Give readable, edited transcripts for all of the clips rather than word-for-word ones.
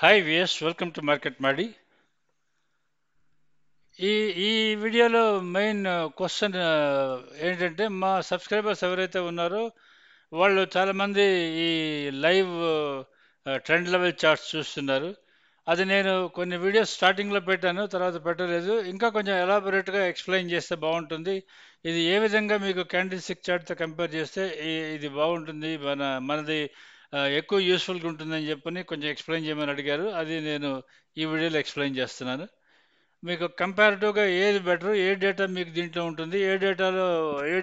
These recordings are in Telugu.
హాయ్ విఎస్, వెల్కమ్ టు మార్కెట్ మాడి. ఈ ఈ వీడియోలో మెయిన్ క్వశ్చన్ ఏంటంటే, మా సబ్స్క్రైబర్స్ ఎవరైతే ఉన్నారో వాళ్ళు చాలామంది ఈ లైవ్ ట్రెండ్ లెవెల్ చార్ట్స్ చూస్తున్నారు. అది నేను కొన్ని వీడియోస్ స్టార్టింగ్లో పెట్టాను, తర్వాత పెట్టలేదు. ఇంకా కొంచెం ఎలాబొరేట్గా ఎక్స్ప్లెయిన్ చేస్తే బాగుంటుంది. ఇది ఏ విధంగా మీకు క్యాండిల్ స్టిక్ చార్ట్తో కంపేర్ చేస్తే ఇది బాగుంటుంది, మనది ఎక్కువ యూస్ఫుల్గా ఉంటుందని చెప్పని కొంచెం ఎక్స్ప్లెయిన్ చేయమని అడిగారు. అది నేను ఈ వీడియోలో ఎక్స్ప్లెయిన్ చేస్తున్నాను. మీకు కంపారిటివ్గా ఏది బెటర్, ఏ డేటా మీకు దీంట్లో ఉంటుంది, ఏ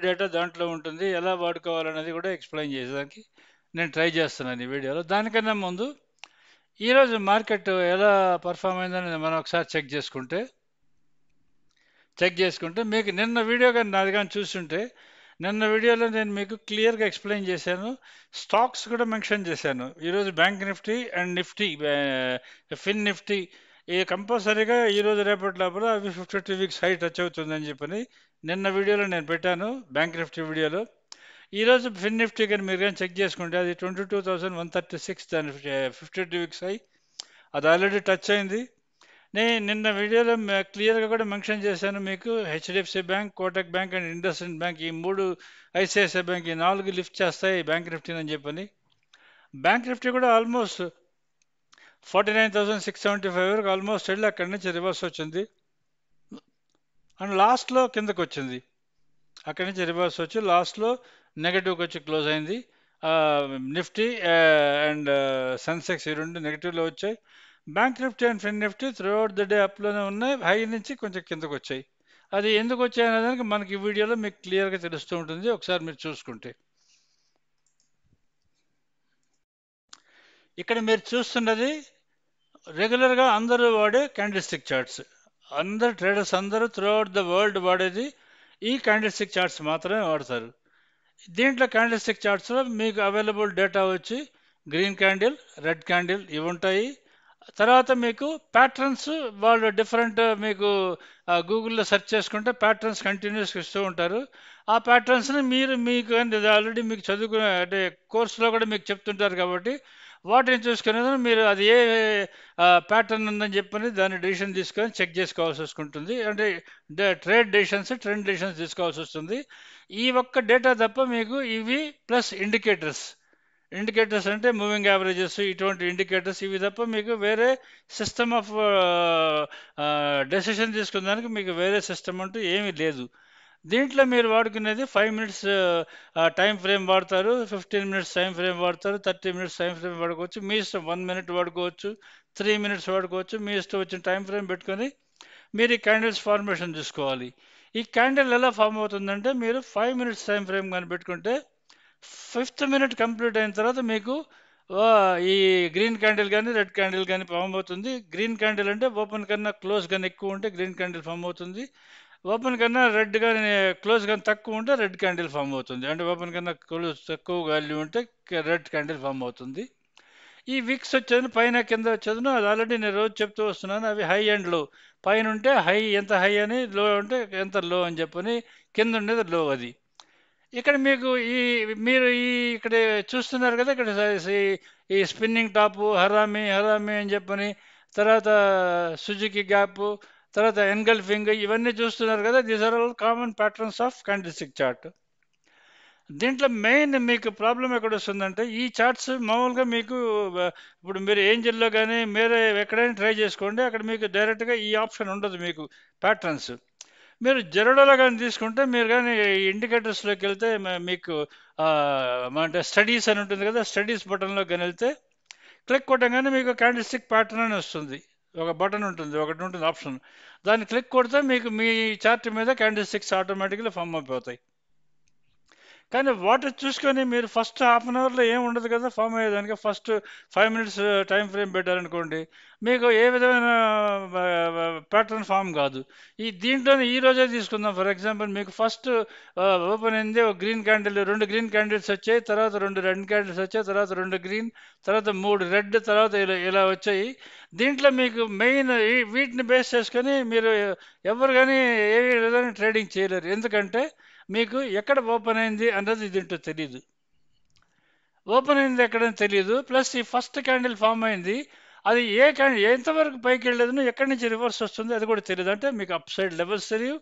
డేటా దాంట్లో ఉంటుంది, ఎలా వాడుకోవాలనేది కూడా ఎక్స్ప్లెయిన్ చేసేదానికి నేను ట్రై చేస్తున్నాను ఈ వీడియోలో. దానికన్నా ముందు ఈరోజు మార్కెట్ ఎలా పర్ఫామ్ అయిందని మనం ఒకసారి చెక్ చేసుకుంటే మీకు నిన్న వీడియో కానీ నాది కానీ చూస్తుంటే, నిన్న వీడియోలో నేను మీకు క్లియర్గా ఎక్స్ప్లెయిన్ చేశాను. స్టాక్స్ కూడా మెన్షన్ చేశాను. ఈరోజు bank Nifty and nifty, fin nifty కంపల్సరీగా ఈరోజు రేపటి లోపల అవి 52 వీక్స్ హై టచ్ అవుతుందని చెప్పని నిన్న వీడియోలో నేను పెట్టాను, బ్యాంక్ నిఫ్టీ వీడియోలో. ఈరోజు ఫిన్ నిఫ్టీ కానీ మీరు కానీ చెక్ చేసుకుంటే అది 22,136, దాని 52 వీక్స్ హై అది ఆల్రెడీ టచ్ అయింది. నేను నిన్న వీడియోలో క్లియర్గా కూడా మెన్షన్ చేశాను మీకు. HDFC bank, Kotak bank and IndusInd bank, ఈ మూడు, ఐసిఐసిఐ బ్యాంక్, ఈ నాలుగు లిఫ్ట్ చేస్తాయి బ్యాంక్ నిఫ్టీని అని చెప్పని. బ్యాంక్ నిఫ్టీ కూడా ఆల్మోస్ట్ 49,675 వరకు ఆల్మోస్ట్ వెళ్ళి అక్కడి నుంచి రివర్స్ వచ్చింది అండ్ లాస్ట్లో కిందకు వచ్చింది. అక్కడి నుంచి రివర్స్ వచ్చి లాస్ట్లో నెగటివ్కి వచ్చి క్లోజ్ అయింది. నిఫ్టీ అండ్ సెన్సెక్స్ ఈ రెండు నెగిటివ్లో వచ్చాయి. Bank Nifty and Fin Nifty throughout the day అప్లోనే ఉన్నాయి, హై నుంచి కొంచెం కిందకు వచ్చాయి. అది ఎందుకు వచ్చాయి అనేదానికి మనకి ఈ వీడియోలో మీకు క్లియర్గా తెలుస్తూ ఉంటుంది, ఒకసారి మీరు చూసుకుంటే. ఇక్కడ మీరు చూస్తున్నది రెగ్యులర్గా అందరూ వాడే క్యాండిల్ స్టిక్ చార్ట్స్. అందరు ట్రేడర్స్ అందరూ త్రూ అవుట్ ద వరల్డ్ వాడేది ఈ క్యాండిల్ స్టిక్ చార్ట్స్ మాత్రమే వాడతారు. దీంట్లో క్యాండిల్ స్టిక్ చార్ట్స్లో మీకు అవైలబుల్ డేటా వచ్చి గ్రీన్ క్యాండిల్, రెడ్ క్యాండిల్ ఇవి ఉంటాయి. తర్వాత మీకు ప్యాటర్న్స్ వాళ్ళు డిఫరెంట్, మీకు గూగుల్లో సెర్చ్ చేసుకుంటే ప్యాటర్న్స్ కంటిన్యూస్ ఇస్తూ ఉంటారు. ఆ ప్యాటర్న్స్ని మీకు ఆల్రెడీ మీకు చదువుకునే అంటే కోర్సులో కూడా మీకు చెప్తుంటారు కాబట్టి వాటిని చూసుకునేది మీరు అది ఏ ప్యాటర్న్ ఉందని చెప్పని దాన్ని డెసిషన్ తీసుకొని చెక్ చేసుకోవాల్సి వస్తుంటుంది. అంటే ట్రెండ్ డెసిషన్స్ తీసుకోవాల్సి వస్తుంది. ఈ ఒక్క డేటా తప్ప మీకు ఇవి ప్లస్ ఇండికేటర్స్ అంటే మూవింగ్ యావరేజెస్, ఇటువంటి ఇండికేటర్స్ ఇవి తప్ప మీకు వేరే సిస్టమ్ ఆఫ్ డెసిషన్ తీసుకునేదానికి మీకు వేరే సిస్టమ్ అంటూ ఏమీ లేదు. దీంట్లో మీరు వాడుకునేది 5 మినిట్స్ టైం ఫ్రేమ్ వాడతారు, 15 మినిట్స్ టైం ఫ్రేమ్ వాడతారు, 30 మినిట్స్ టైం ఫ్రేమ్ వాడుకోవచ్చు. మీ ఇష్టం, 1 మినిట్ వాడుకోవచ్చు, 3 మినిట్స్ వాడుకోవచ్చు. మీ ఇష్టం వచ్చిన టైం ఫ్రేమ్ పెట్టుకొని మీరు ఈ క్యాండిల్స్ ఫార్మేషన్ చూసుకోవాలి. ఈ క్యాండిల్ ఎలా ఫామ్ అవుతుందంటే, మీరు 5 మినిట్స్ టైం ఫ్రేమ్ కానీ పెట్టుకుంటే 5th మినిట్ కంప్లీట్ అయిన తర్వాత మీకు ఈ గ్రీన్ క్యాండిల్ కానీ రెడ్ క్యాండిల్ కానీ ఫామ్ అవుతుంది. గ్రీన్ క్యాండిల్ అంటే ఓపెన్ కన్నా క్లోజ్ కానీ ఎక్కువ ఉంటే గ్రీన్ క్యాండిల్ ఫామ్ అవుతుంది. ఓపెన్ కన్నా రెడ్ కానీ క్లోజ్ కానీ తక్కువ ఉంటే రెడ్ క్యాండిల్ ఫామ్ అవుతుంది. అంటే ఓపెన్ కన్నా క్లోజ్ తక్కువ వాల్యూ ఉంటే రెడ్ క్యాండిల్ ఫామ్ అవుతుంది. ఈ విక్స్ వచ్చేది పైన కింద వచ్చేది అది ఆల్రెడీ నేను రోజు చెప్తూ వస్తున్నాను. అవి హై అండ్ లో. పైన ఉంటే హై ఎంత హై అని, లో ఉంటే ఎంత లో అని చెప్పని, కింద ఉండేది లో. అది ఇక్కడ మీకు మీరు ఇక్కడ చూస్తున్నారు కదా, ఇక్కడ ఈ స్పిన్నింగ్ టాపు, హరామి అని చెప్పని, తర్వాత సుజుకి గ్యాప్, తర్వాత ఎన్గల్ఫింగ్, ఇవన్నీ చూస్తున్నారు కదా. These are all common patterns of candlestick chart. దీంట్లో మెయిన్ మీకు ప్రాబ్లం ఎక్కడ వస్తుందంటే, ఈ చార్ట్స్ మామూలుగా మీకు ఇప్పుడు మీరు ఏంజిల్లో కానీ మీరు ఎక్కడైనా ట్రై చేసుకోండి, అక్కడ మీకు డైరెక్ట్గా ఈ ఆప్షన్ ఉండదు మీకు ప్యాటర్న్స్. మీరు జెరోడాలో కానీ తీసుకుంటే, మీరు కానీ ఇండికేటర్స్లోకి వెళ్తే మీకు అంటే స్టడీస్ అని ఉంటుంది కదా, స్టడీస్ బటన్లో కానీ వెళ్తే క్లిక్ కొట్టగానే మీకు క్యాండిల్ స్టిక్ ప్యాటర్న్ అని వస్తుంది. ఒక బటన్ ఉంటుంది, ఒకటి ఉంటుంది ఆప్షన్. దాన్ని క్లిక్ కొడితే మీకు మీ చార్ట్ మీద క్యాండిల్ స్టిక్స్ ఆటోమేటిక్గా ఫామ్ అయిపోతాయి. కానీ వాటర్ చూసుకొని మీరు ఫస్ట్ హాఫ్ అన్ అవర్లో ఏం ఉండదు కదా ఫామ్ అయ్యేదానికి. ఫస్ట్ 5 మినిట్స్ టైం ఫ్రేమ్ పెట్టారనుకోండి, మీకు ఏ విధమైన ప్యాటర్న్ ఫామ్ కాదు. దీంట్లోనే ఈ రోజే తీసుకుందాం ఫర్ ఎగ్జాంపుల్. మీకు ఫస్ట్ ఓపెన్ అయింది ఒక గ్రీన్ క్యాండిల్, 2 గ్రీన్ క్యాండిల్స్ వచ్చాయి, తర్వాత 2 రెడ్ క్యాండిల్స్ వచ్చాయి, తర్వాత 2 గ్రీన్, తర్వాత 3 రెడ్, తర్వాత ఇలా వచ్చాయి. దీంట్లో మీకు మెయిన్ వీటిని బేస్ చేసుకొని మీరు ఎవరు కానీ ఏ విధంగా ట్రేడింగ్ చేయలేరు. ఎందుకంటే మీకు ఎక్కడ ఓపెన్ అయింది అన్నది దీంట్లో తెలియదు. ఓపెన్ అయింది ఎక్కడని తెలియదు. ప్లస్ ఈ ఫస్ట్ క్యాండిల్ ఫామ్ అయింది, అది ఎంతవరకు పైకి వెళ్ళేదో ఎక్కడి నుంచి రివర్స్ వస్తుంది అది కూడా తెలియదు. అంటే మీకు అప్ సైడ్ లెవెల్స్ తెలియవు,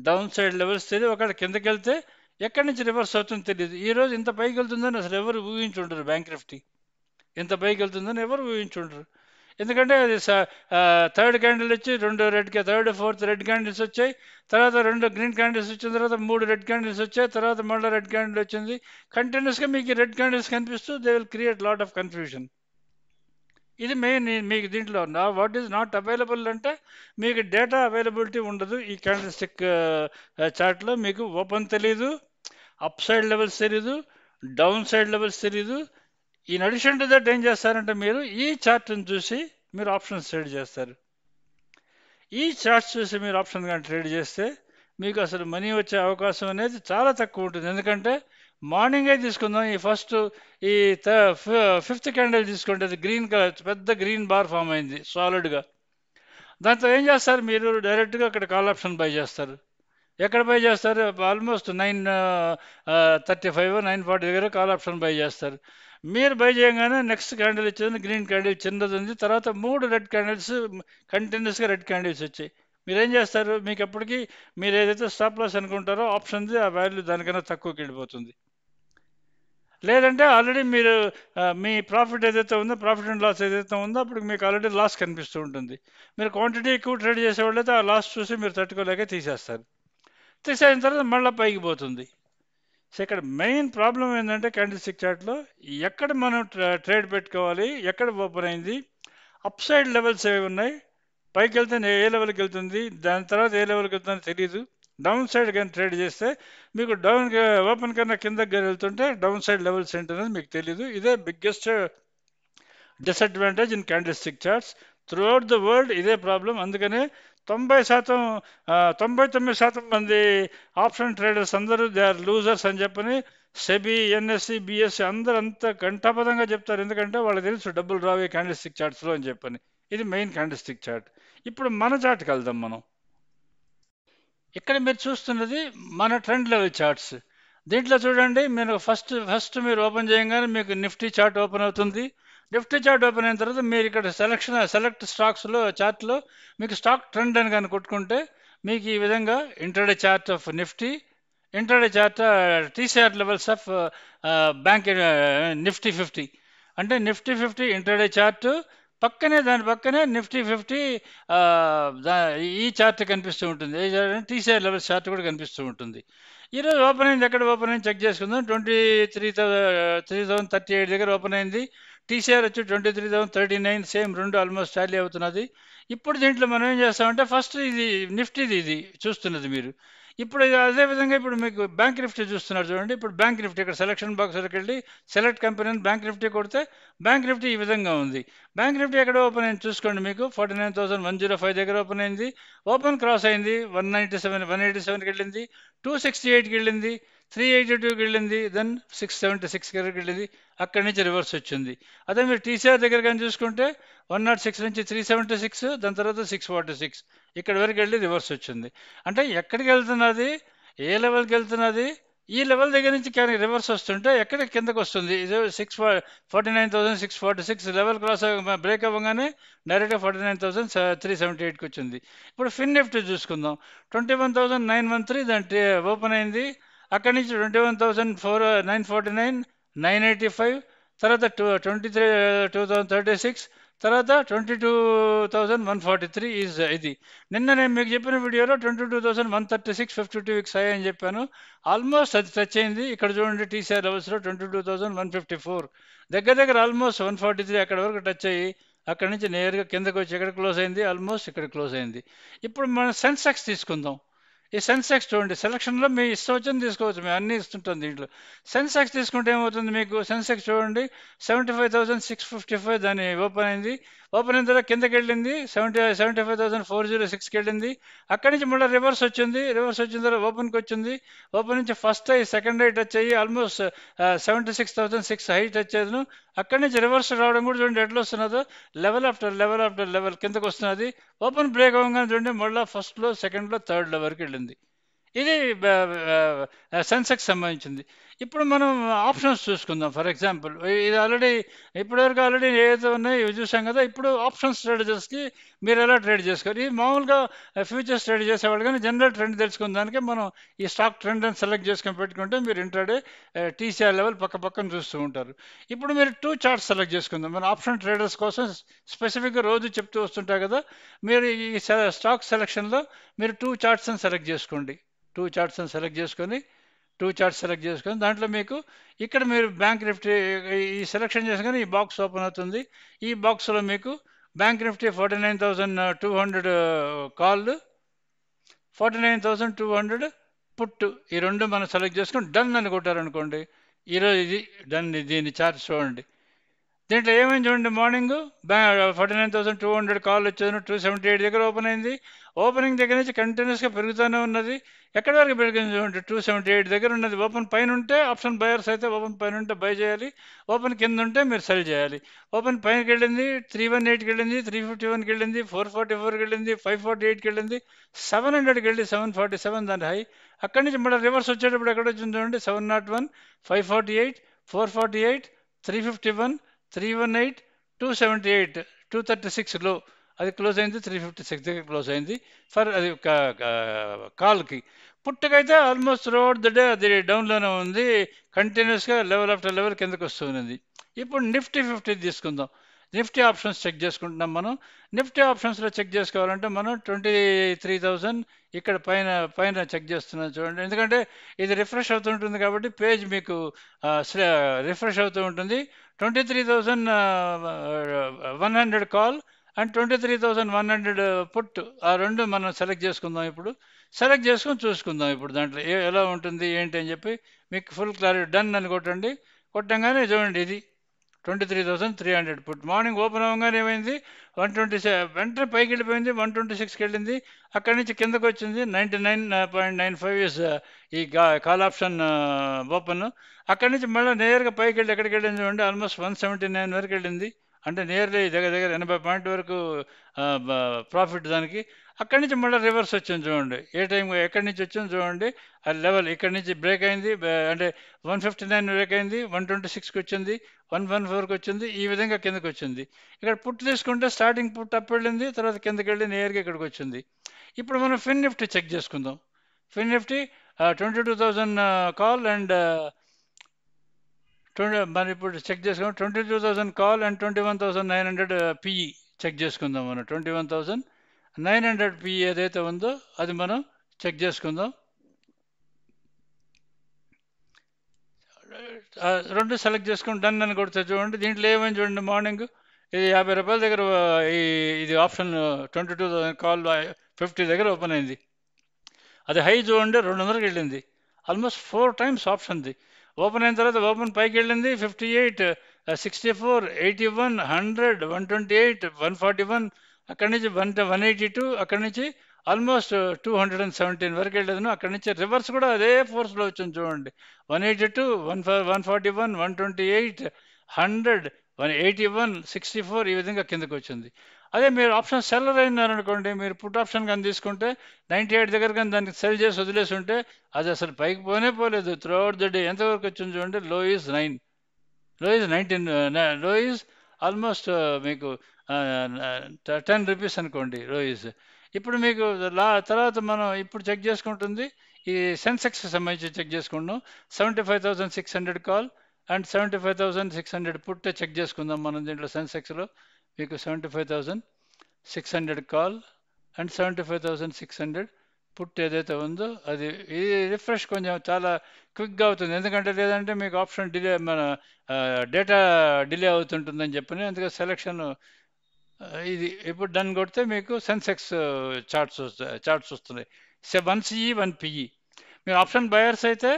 డౌన్ సైడ్ లెవెల్స్ తెలియవు. ఒకవేళ కిందకి వెళ్తే ఎక్కడి నుంచి రివర్స్ అవుతుందో తెలియదు. ఈ రోజు ఇంత పైకి వెళ్తుందని అసలు ఎవరు ఊహించుండరు. బ్యాంక్ నిఫ్టీ ఇంత పైకి వెళ్తుందని ఎవరు ఊహించుండరు. ఎందుకంటే అది థర్డ్ క్యాండిల్ వచ్చి రెండు థర్డ్ ఫోర్త్ రెడ్ క్యాండిల్స్ వచ్చాయి. తర్వాత రెండు గ్రీన్ క్యాండిల్స్ వచ్చిన తర్వాత మూడు రెడ్ క్యాండిల్స్ వచ్చాయి. తర్వాత మళ్ళీ రెడ్ క్యాండిల్ వచ్చింది. కంటిన్యూస్గా మీకు రెడ్ క్యాండిల్స్ కనిపిస్తూ they will create lot of confusion. ఇది మెయిన్ మీకు దీంట్లో వాట్ ఈజ్ నాట్ అవైలబుల్ అంటే మీకు డేటా అవైలబిలిటీ ఉండదు. ఈ క్యాండిల్ స్టిక్ చార్ట్లో మీకు ఓపెన్ తెలీదు, అప్ సైడ్ లెవెల్స్ తెలీదు, డౌన్ సైడ్ లెవెల్స్ తెలీదు. ఇన్ అడిషన్ టు దట్ ఏం చేస్తారంటే మీరు ఈ చార్ట్ని చూసి మీరు ఆప్షన్స్ ట్రేడ్ చేస్తారు. ఈ చార్ట్స్ చూసి మీరు ఆప్షన్ కానీ ట్రేడ్ చేస్తే మీకు అసలు మనీ వచ్చే అవకాశం అనేది చాలా తక్కువ ఉంటుంది. ఎందుకంటే మార్నింగే తీసుకుందాం, ఈ ఫస్ట్ ఈ ఫిఫ్త్ క్యాండిల్ తీసుకుంటే అది గ్రీన్ కలర్ పెద్ద గ్రీన్ బార్ ఫామ్ అయింది సాలిడ్గా. దాంతో ఏం చేస్తారు మీరు డైరెక్ట్గా అక్కడ కాల్ ఆప్షన్ బై చేస్తారు. ఎక్కడ బై చేస్తారు? ఆల్మోస్ట్ 9:35 9:40 దగ్గర కాల్ ఆప్షన్ బై చేస్తారు. మీరు బై చేయగానే నెక్స్ట్ క్యాండిల్ ఇచ్చేది గ్రీన్ క్యాండిల్ చిన్నది ఉంది. తర్వాత మూడు రెడ్ క్యాండిల్స్ కంటిన్యూస్గా రెడ్ క్యాండిల్స్ వచ్చాయి. మీరేం చేస్తారు? మీకు ఎప్పటికీ మీరు ఏదైతే స్టాప్ లాస్ అనుకుంటారో ఆప్షన్ది ఆ వాల్యూ దానికన్నా తక్కువకి వెళ్ళిపోతుంది. లేదంటే ఆల్రెడీ మీరు మీ ప్రాఫిట్ ఏదైతే ఉందో ప్రాఫిట్ అండ్ లాస్ ఏదైతే ఉందో అప్పుడు మీకు ఆల్రెడీ లాస్ కనిపిస్తూ ఉంటుంది. మీరు క్వాంటిటీ ఎక్కువ ట్రేడ్ చేసేవాళ్ళైతే ఆ లాస్ చూసి మీరు తట్టుకోలేక తీసేస్తారు. తీసేసిన తర్వాత మళ్ళీ పైకి పోతుంది. సో ఇక్కడ మెయిన్ ప్రాబ్లం ఏంటంటే క్యాండిల్ స్టిక్ చార్ట్లో ఎక్కడ మనం ట్రేడ్ పెట్టుకోవాలి, ఎక్కడ ఓపెన్ అయింది, అప్ సైడ్ లెవెల్స్ ఏవి ఉన్నాయి, పైకి వెళ్తే ఏ లెవెల్కి వెళ్తుంది, దాని తర్వాత ఏ లెవెల్కి వెళ్తుందో తెలియదు. డౌన్ సైడ్ కానీ ట్రేడ్ చేస్తే మీకు డౌన్ ఓపెన్ కన్నా కిందకి కానీ వెళ్తుంటే డౌన్ సైడ్ లెవెల్స్ ఏంటనేది మీకు తెలియదు. ఇదే biggest disadvantage in candle stick charts. Through out the world ఇదే ప్రాబ్లం. అందుకనే 99% మంది ఆప్షన్ ట్రేడర్స్ అందరూ దే ఆర్ లూజర్స్ అని చెప్పని సెబీ, ఎన్ఎస్సి, బిఎస్సి అందరూ అంత ఘంటాపదంగా చెప్తారు. ఎందుకంటే వాళ్ళకి తెలుసు డబ్బులు రావే క్యాండిల్ స్టిక్ చార్ట్స్లో అని చెప్పని. ఇది మెయిన్ క్యాండిల్ స్టిక్ చార్ట్. ఇప్పుడు మన చార్ట్కి వెళ్దాం మనం. ఇక్కడ మీరు చూస్తున్నది మన ట్రెండ్ లెవెల్ చార్ట్స్. దీంట్లో చూడండి, మీరు ఫస్ట్ మీరు ఓపెన్ చేయగానే మీకు నిఫ్టీ చార్ట్ ఓపెన్ అవుతుంది. నిఫ్టీ చార్ట్ ఓపెన్ అయిన తర్వాత మీరు ఇక్కడ సెలెక్ట్ స్టాక్స్లో చార్ట్లో మీకు స్టాక్ ట్రెండ్ అని కానీ కొట్టుకుంటే మీకు ఈ విధంగా intraday chart of Nifty, intraday chart TCR levels of bank Nifty 50 అంటే నిఫ్టీ 50 ఇంటర్డే చార్ట్ దాని పక్కనే నిఫ్టీ 50 ఈ చార్ట్ కనిపిస్తూ ఉంటుంది. ఏ చార్ట్ అంటే టీసీఆర్ లెవెల్స్ చార్ట్ కూడా కనిపిస్తూ ఉంటుంది. ఈరోజు ఓపెన్ అయింది, ఎక్కడ ఓపెన్ అయింది చెక్ చేసుకుందాం. 23,038 దగ్గర ఓపెన్ అయింది. టీసీఆర్ వచ్చి 23,039, సేమ్ రెండు ఆల్మోస్ట్ టాలీ అవుతున్నది. ఇప్పుడు దీంట్లో మనం ఏం చేస్తామంటే ఫస్ట్ ఇది నిఫ్టీది ఇది చూస్తున్నది మీరు. ఇప్పుడు అదేవిధంగా ఇప్పుడు మీకు బ్యాంక్ నిఫ్టీ చూస్తున్నారు చూడండి. ఇప్పుడు బ్యాంక్ నిఫ్టీ ఇక్కడ సెలక్షన్ బాక్స్లోకి వెళ్ళి సెలెక్ట్ కంపెనీ బ్యాంక్ నిఫ్టీ కొడితే బ్యాంక్ నిఫ్టీ ఈ విధంగా ఉంది. బ్యాంక్ నిఫ్టీ ఎక్కడ ఓపెన్ అయింది చూసుకోండి. మీకు 49,105 దగ్గర ఓపెన్ అయింది. ఓపెన్ క్రాస్ అయింది, 187కి వెళ్ళింది, 268కి వెళ్ళింది, 382కి వెళ్ళింది, దెన్ 676 దగ్గరికి వెళ్ళింది. అక్కడి నుంచి రివర్స్ వచ్చింది. అదే మీరు టీసీఆర్ దగ్గర కానీ చూసుకుంటే 106 నుంచి 376, దాని తర్వాత 646 ఇక్కడ వరకు వెళ్ళి రివర్స్ వచ్చింది. అంటే ఎక్కడికి వెళ్తున్నది, ఏ లెవెల్కి వెళ్తున్నది, ఈ లెవెల్ దగ్గర నుంచి కానీ రివర్స్ వస్తుంటే ఎక్కడ కిందకు వస్తుంది. ఇది 49,646 లెవెల్ క్రాస్ బ్రేక్ అవ్వగానే డైరెక్ట్గా 49,378కి వచ్చింది. ఇప్పుడు ఫిన్ నిఫ్టీ చూసుకుందాం. 21,913 దాని ఓపెన్ అయింది. అక్కడి నుంచి 21,949, 985, తర్వాత 2036, తర్వాత 22,143 ఈజ్ ఇది. నిన్న నేను మీకు చెప్పిన వీడియోలో 22,136 52 వీక్స్ అయ్యాయని చెప్పాను. ఆల్మోస్ట్ అది టచ్ అయింది. ఇక్కడ చూడండి టీసీఆర్ లెవెల్స్లో 22,154 దగ్గర ఆల్మోస్ట్ 143 అక్కడ వరకు టచ్ అయ్యి అక్కడి నుంచి నేరుగా కిందకు వచ్చి ఎక్కడ క్లోజ్ అయింది, ఆల్మోస్ట్ ఇక్కడ క్లోజ్ అయింది. ఇప్పుడు మనం సెన్సెక్స్ తీసుకుందాం. ఈ సెన్సెక్స్ చూడండి, సెలక్షన్లో మీ ఇష్టం వచ్చింది తీసుకోవచ్చు, మేము అన్నీ ఇస్తుంటాం దీంట్లో. సెన్సెక్స్ తీసుకుంటే ఏమవుతుంది మీకు, సెన్సెక్స్ చూడండి 75,655 దాని ఓపెన్ అయింది. ఓపెన్ అయిన తర్వాత కిందకి వెళ్ళింది, 75,406కి వెళ్ళింది. అక్కడి నుంచి మళ్ళీ రివర్స్ వచ్చింది. రివర్స్ వచ్చిన తర్వాత ఓపెన్కి వచ్చింది. ఓపెన్ నుంచి ఫస్ట్ అయ్యి సెకండ్ హై టచ్ అయ్యి ఆల్మోస్ట్ 76,006 హై టచ్ అయ్యాను. అక్కడి నుంచి రివర్స్ రావడం కూడా చూడండి ఎట్లా వస్తున్నదో, level after level after level కిందకు వస్తున్నది. ఓపెన్ బ్రేక్ అవ్వగానే చూడండి మళ్ళీ ఫస్ట్లో, సెకండ్లో, థర్డ్ లెవెల్కి వెళ్ళింది. ఇది సెన్సెక్స్ సంబంధించింది. ఇప్పుడు మనం ఆప్షన్స్ చూసుకుందాం. ఫర్ ఎగ్జాంపుల్ ఇది ఆల్రెడీ ఇప్పటివరకు ఆల్రెడీ ఏదైతే ఉన్నాయో ఇవి చూసాం కదా. ఇప్పుడు ఆప్షన్స్ స్ట్రాటజీస్కి మీరు ఎలా ట్రేడ్ చేసుకోవాలి. ఇది మామూలుగా ఫ్యూచర్స్ ట్రేడ్ చేసేవాళ్ళు, కానీ జనరల్ ట్రెండ్ తెలుసుకున్న దానికి మనం ఈ స్టాక్ ట్రెండ్ అని సెలెక్ట్ చేసుకొని పెట్టుకుంటే మీరు ఇంట్రాడే టీసీఆర్ లెవెల్ పక్క పక్కన చూస్తూ ఉంటారు. ఇప్పుడు మీరు 2 చార్ట్స్ సెలెక్ట్ చేసుకుందాం. మన ఆప్షన్ ట్రేడర్స్ కోసం స్పెసిఫిక్గా రోజు చెప్తూ వస్తుంటాయి కదా. మీరు ఈ స్టాక్ సెలెక్షన్లో మీరు 2 చార్ట్స్ని సెలెక్ట్ చేసుకోండి. 2 చార్ట్స్ని సెలెక్ట్ చేసుకొని దాంట్లో మీకు ఇక్కడ మీరు బ్యాంక్ నిఫ్టీ ఈ సెలెక్షన్ చేసుకొని ఈ బాక్స్ ఓపెన్ అవుతుంది. ఈ బాక్స్లో మీకు బ్యాంక్ నిఫ్టీ 49,200 కాల్, 49,200 పుట్, ఈ రెండు మనం సెలెక్ట్ చేసుకొని డన్ అని కొట్టారనుకోండి. ఈరోజు ఇది డన్. దీని చార్ట్ చూడండి. దీంట్లో ఏమైంది చూడండి. మార్నింగ్ 49,200 కాల్ వచ్చేది, 278 దగ్గర ఓపెన్ అయింది. ఓపెనింగ్ దగ్గర నుంచి కంటిన్యూస్గా పెరుగుతూనే ఉన్నది. ఎక్కడి వరకు పెరిగింది చూడండి, 278 దగ్గర ఉన్నది. ఓపెన్ పైన ఉంటే ఆప్షన్ బయర్స్ అయితే ఓపెన్ పైన ఉంటే బై చేయాలి, ఓపెన్ కింద ఉంటే మీరు సెల్ చేయాలి. ఓపెన్ పైనకి వెళ్ళింది, 318కి వెళ్ళింది, 351కి వెళ్ళింది, 444కి వెళ్ళింది, 548కి వెళ్ళింది, 700కి వెళ్ళి 747 దాని హై. అక్కడి నుంచి మళ్ళీ రివర్స్ వచ్చేటప్పుడు ఎక్కడ వచ్చింది చూడండి, 701, 548, 448, 351, 318, 278, 236 లో అది క్లోజ్ అయింది. 356 దగ్గర క్లోజ్ అయింది ఫర్ అది కాల్కి. పుట్టుకైతే ఆల్మోస్ట్ త్రూఅవుట్ ద డే అది డౌన్లోనే ఉంది. కంటిన్యూస్గా లెవెల్ ఆఫ్టర్ లెవెల్ కిందకు వస్తున్నది. ఇప్పుడు నిఫ్టీ 50 తీసుకుందాం. నిఫ్టీ ఆప్షన్స్ చెక్ చేసుకుంటున్నాం మనం. నిఫ్టీ ఆప్షన్స్లో చెక్ చేసుకోవాలంటే మనం 23,000 ఇక్కడ పైన పైన చెక్ చేస్తున్నాం చూడండి. ఎందుకంటే ఇది రిఫ్రెష్ అవుతుంటుంది కాబట్టి పేజ్ మీకు రిఫ్రెష్ అవుతూ ఉంటుంది. 23,100 కాల్ అండ్ 23,100 పుట్, ఆ రెండు మనం సెలెక్ట్ చేసుకుందాం. ఇప్పుడు సెలెక్ట్ చేసుకొని చూసుకుందాం ఇప్పుడు దాంట్లో ఎలా ఉంటుంది ఏంటి అని చెప్పి మీకు ఫుల్ క్లారిటీ. డన్ అని కొట్టండి. కొట్టంగానే చూడండి ఇది 23,300 పుట్. మార్నింగ్ ఓపెన్ అవ్వగానే ఏమైంది, 127 వెంటనే పైకి వెళ్ళిపోయింది, 126కి వెళ్ళింది. అక్కడి నుంచి కిందకు వచ్చింది. 99.95 ఇస్ ఈ కాల్ ఆప్షన్ ఓపెన్. అక్కడి నుంచి మళ్ళీ నేరుగా పైకి వెళ్ళి ఎక్కడికి వెళ్ళింది చూడండి, ఆల్మోస్ట్ 179 వరకు వెళ్ళింది. అంటే నియర్లీ దగ్గర దగ్గర 80 పాయింట్ వరకు ప్రాఫిట్ దానికి. అక్కడి నుంచి మళ్ళీ రివర్స్ వచ్చింది చూడండి. ఏ టైం ఎక్కడి నుంచి వచ్చింది చూడండి. ఆ లెవెల్ ఇక్కడి నుంచి బ్రేక్ అయింది, అంటే 159 బ్రేక్ అయింది, 126కి వచ్చింది, 114కి వచ్చింది, ఈ విధంగా కిందకి వచ్చింది. ఇక్కడ పుట్ తీసుకుంటే స్టార్టింగ్ పుట్ అప్ వెళ్ళింది, తర్వాత కిందకి వెళ్ళి నేరుగా ఇక్కడికి వచ్చింది. ఇప్పుడు మనం ఫిన్ నిఫ్టీ చెక్ చేసుకుందాం. ఫిన్ నిఫ్టీ 22,000 కాల్ అండ్ మరి ఇప్పుడు చెక్ చేసుకుందాం. 22,000 కాల్ అండ్ 21,900 పిఈ చెక్ చేసుకుందాం. మనం 21,900 పిఈ ఏదైతే ఉందో అది మనం చెక్ చేసుకుందాం. రెండు సెలెక్ట్ చేసుకుని డన్ అని కొడితే చూడండి. దీంట్లో ఏమైంది చూడండి, మార్నింగ్ ఇది 50 రూపాయల దగ్గర ఇది ఆప్షన్ 22,000 కాల్ 50 దగ్గర ఓపెన్ అయింది. అది హై చూడండి, 200కి వెళ్ళింది. Almost 4 times ఆప్షన్ది. ఓపెన్ అయిన తర్వాత ఓపెన్ పైకి వెళ్ళింది, 58, 64, 81, 100, 128, 141, అక్కడి నుంచి 182, అక్కడి నుంచి ఆల్మోస్ట్ 217 వరకు వెళ్ళేది. అక్కడి నుంచి రివర్స్ కూడా అదే ఫోర్స్లో వచ్చింది చూడండి. 182, 141, 128, 100, 181, 64 ఈ విధంగా కిందకి వచ్చింది. అదే మీరు ఆప్షన్ సెల్లర్ అయినారనుకోండి, మీరు పుట్ ఆప్షన్ కానీ తీసుకుంటే 98 దగ్గర కానీ దానికి సెల్ చేసి వదిలేసి ఉంటే అది అసలు పైకి పోలేదు. త్రూఅవుట్ ద డే ఎంతవరకు వచ్చింది చూడండి, లో ఈజ్ 19, లో ఈజ్ ఆల్మోస్ట్ మీకు 10 రూపీస్ అనుకోండి లో ఈజ్. ఇప్పుడు మీకు తర్వాత మనం ఇప్పుడు చెక్ చేసుకుంటుంది ఈ సెన్సెక్స్ సంబంధించి చెక్ చేసుకుంటాం. 75,600 కాల్ అండ్ 75,600 పుట్ చెక్ చేసుకుందాం మనం. దీంట్లో సెన్సెక్స్లో మీకు 75,600 కాల్ అండ్ 75,600 పుట్ ఏదైతే ఉందో అది ఇది రిఫ్రెష్ కొంచెం చాలా క్విక్గా అవుతుంది. ఎందుకంటే లేదంటే మీకు ఆప్షన్ డిలే, మన డేటా డిలే అవుతుంటుందని చెప్పని, అందుకే సెలెక్షన్ ఇది ఇప్పుడు డన్ కొడితే మీకు సెన్సెక్స్ చార్ట్స్ వస్తున్నాయి. 1 సిఈ 1 పిఈ. మీరు ఆప్షన్ బయర్స్ అయితే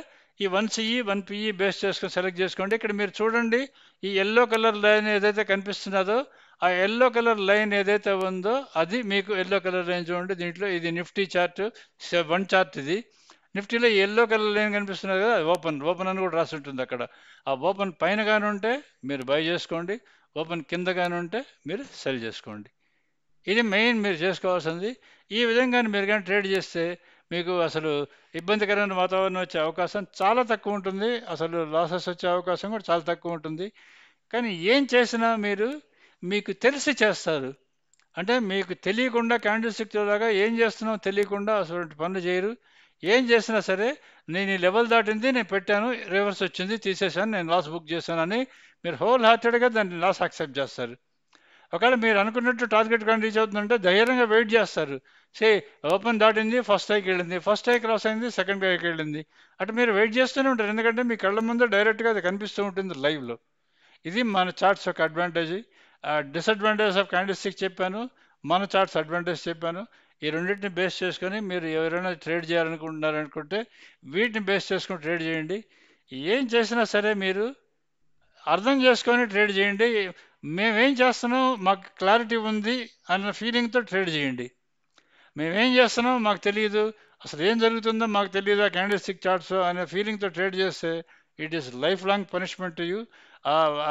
ఈ 1 సిఈ 1 పిఈ బేస్ చేసుకొని సెలెక్ట్ చేసుకోండి. ఇక్కడ మీరు చూడండి, ఈ ఎల్లో కలర్ లైన్ ఏదైతే కనిపిస్తున్నదో ఆ ఎల్లో కలర్ లైన్ ఏదైతే ఉందో అది మీకు ఎల్లో కలర్ లైన్ చూడండి. దీంట్లో ఇది నిఫ్టీ చార్ట్ 1 చార్ట్. ఇది నిఫ్టీలో ఎల్లో కలర్ లైన్ కనిపిస్తున్నది కదా, ఓపెన్ అని కూడా రాసి ఉంటుంది అక్కడ. ఆ ఓపెన్ పైన కానీ ఉంటే మీరు బై చేసుకోండి, ఓపెన్ కింద కానీ ఉంటే మీరు సెల్ చేసుకోండి. ఇది మెయిన్ మీరు చేసుకోవాల్సింది. ఈ విధంగా మీరు కానీ ట్రేడ్ చేస్తే మీకు అసలు ఇబ్బందికరమైన వాతావరణం వచ్చే అవకాశం చాలా తక్కువ ఉంటుంది. అసలు లాసెస్ వచ్చే అవకాశం కూడా చాలా తక్కువ ఉంటుంది. కానీ ఏం చేసినా మీరు మీకు తెలిసి చేస్తారు. అంటే మీకు తెలియకుండా క్యాండిల్ స్టిక్ లాగా ఏం చేస్తున్నామో తెలియకుండా అటువంటి పనులు చేయరు. ఏం చేసినా సరే నేను ఈ లెవెల్ దాటింది, నేను పెట్టాను, రివర్స్ వచ్చింది, తీసేశాను, నేను లాస్ బుక్ చేశానని మీరు హోల్ హార్టెడ్గా దాన్ని లాస్ యాక్సెప్ట్ చేస్తారు. ఒకవేళ మీరు అనుకున్నట్టు టార్గెట్ కానీ రీచ్ అవుతుందంటే ధైర్యంగా వెయిట్ చేస్తారు. సే ఓపెన్ దాటింది, ఫస్ట్ హైకి వెళ్ళింది, ఫస్ట్ హై క్రాస్ అయింది, సెకండ్ హైకి వెళ్ళింది, అటు మీరు వెయిట్ చేస్తూనే ఉంటారు. ఎందుకంటే మీ కళ్ళ ముందు డైరెక్ట్గా అది కనిపిస్తూ ఉంటుంది లైవ్లో. ఇది మన చార్ట్స్ యొక్క advantage. Disadvantage of candle stick చెప్పాను, మన చార్ట్స్ అడ్వాంటేజ్ చెప్పాను. ఈ రెండింటిని బేస్ చేసుకొని మీరు ఎవరైనా ట్రేడ్ చేయాలనుకుంటున్నారనుకుంటే వీటిని బేస్ చేసుకొని ట్రేడ్ చేయండి. ఏం చేసినా సరే మీరు అర్థం చేసుకొని ట్రేడ్ చేయండి. మేమేం చేస్తున్నాం మాకు క్లారిటీ ఉంది అన్న ఫీలింగ్తో ట్రేడ్ చేయండి. మేమేం చేస్తున్నాం మాకు తెలియదు, అసలు ఏం జరుగుతుందో మాకు తెలియదు ఆ క్యాండిల్ స్టిక్ చార్ట్స్ అనే ఫీలింగ్తో ట్రేడ్ చేస్తే it is life long punishment to you.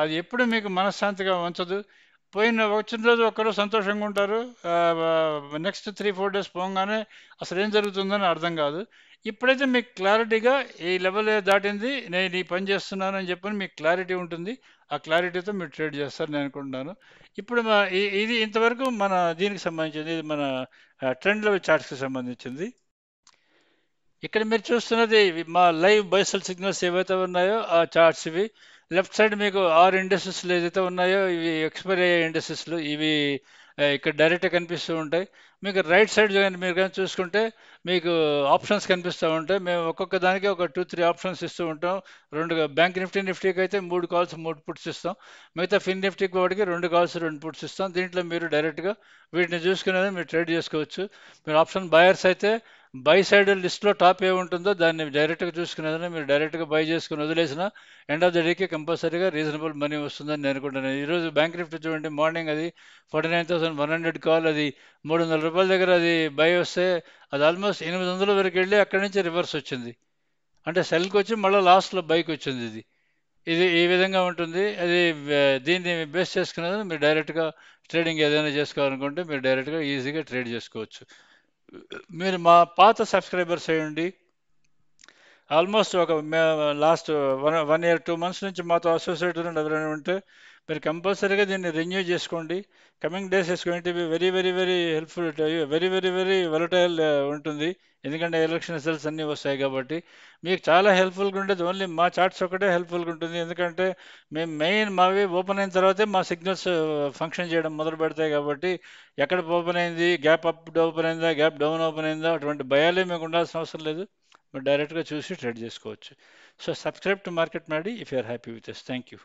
అది ఎప్పుడు మీకు మనశ్శాంతిగా ఉంచదు. వచ్చిన రోజు ఒక్కరోజు సంతోషంగా ఉంటారు, నెక్స్ట్ 3-4 డేస్ పోగానే అసలు ఏం జరుగుతుందని అర్థం కాదు. ఇప్పుడైతే మీకు క్లారిటీగా ఈ లెవెల్ దాటింది, నేను ఈ పని చేస్తున్నాను అని చెప్పని మీకు క్లారిటీ ఉంటుంది. ఆ క్లారిటీతో మీరు ట్రేడ్ చేస్తారని నేను అనుకుంటున్నాను. ఇప్పుడు ఇది ఇంతవరకు మన దీనికి సంబంధించింది, ఇది మన ట్రెండ్ లెవెల్ చార్ట్స్కి సంబంధించింది. ఇక్కడ మీరు చూస్తున్నది మా లైవ్ బైసల్ సిగ్నల్స్ ఏవైతే ఉన్నాయో ఆ చార్ట్స్ ఇవి. లెఫ్ట్ సైడ్ మీకు 6 ఇండస్ట్రీస్లు ఏదైతే ఉన్నాయో ఇవి ఎక్స్పైరీ అయ్యే ఇండస్ట్రీస్లు, ఇవి ఇక్కడ డైరెక్ట్గా కనిపిస్తూ ఉంటాయి. మీకు రైట్ సైడ్ కానీ మీరు కానీ చూసుకుంటే మీకు ఆప్షన్స్ కనిపిస్తూ ఉంటాయి. మేము ఒక్కొక్క దానికి ఒక 2-3 ఆప్షన్స్ ఇస్తూ ఉంటాం. బ్యాంక్ నిఫ్టీకి అయితే 3 కాల్స్ 3 పుట్స్ ఇస్తాం. మిగతా ఫిన్ నిఫ్టీకి వాటికి 2 కాల్స్ 2 పుట్స్ ఇస్తాం. దీంట్లో మీరు డైరెక్ట్గా వీటిని చూసుకునేది మీరు ట్రేడ్ చేసుకోవచ్చు. మీరు ఆప్షన్ బయర్స్ అయితే బై సైడ్ లిస్ట్లో టాప్ ఏముంటుందో దాన్ని డైరెక్ట్గా చూసుకునేదని మీరు డైరెక్ట్గా బై చేసుకుని వదిలేసిన ఎండ్ ఆఫ్ ద డేకి కంపల్సరీగా రీజనబుల్ మనీ వస్తుందని నేను అనుకుంటున్నాను. ఈరోజు బ్యాంక్ నిఫ్టీ చూడండి, మార్నింగ్ అది 49,100 కాల్, అది 300 రూపాయల దగ్గర అది బై వస్తే అది ఆల్మోస్ట్ 800 వరకు వెళ్ళి అక్కడి నుంచి రివర్స్ వచ్చింది. అంటే సెల్కి వచ్చి మళ్ళీ లాస్ట్లో బైక్ వచ్చింది. ఇది ఇది ఈ విధంగా ఉంటుంది. అది దీన్ని బేస్ చేసుకున్నది మీరు డైరెక్ట్గా ట్రేడింగ్ ఏదైనా చేసుకోవాలనుకుంటే మీరు డైరెక్ట్గా ఈజీగా ట్రేడ్ చేసుకోవచ్చు. మీరు మా పాత సబ్స్క్రైబర్స్ అయ్యండి, ఆల్మోస్ట్ ఒక లాస్ట్ 1 year 2 months నుంచి మాతో అసోసియేట్ ఎవరైనా ఉంటే మీరు కంపల్సరీగా దీన్ని రెన్యూ చేసుకోండి. Coming days is going to be very very very helpful, very very very volatile ఉంటుంది. ఎందుకంటే ఎలక్షన్ రిజల్ట్స్ అన్నీ వస్తాయి కాబట్టి మీకు చాలా హెల్ప్ఫుల్గా ఉండేది ఓన్లీ మా చార్ట్స్ ఒకటే హెల్ప్ఫుల్గా ఉంటుంది. ఎందుకంటే మేము మెయిన్ మావి ఓపెన్ అయిన తర్వాతే మా సిగ్నల్స్ ఫంక్షన్ చేయడం మొదలు పెడతాయి. కాబట్టి ఎక్కడ ఓపెన్ అయింది, గ్యాప్ అప్ ఓపెన్ అయిందా, గ్యాప్ డౌన్ ఓపెన్ అయిందా, అటువంటి భయాలే మీకు ఉండాల్సిన అవసరం లేదు. మీరు డైరెక్ట్గా చూసి ట్రేడ్ చేసుకోవచ్చు. So subscribe to market maddy if you are happy with this. Thank you.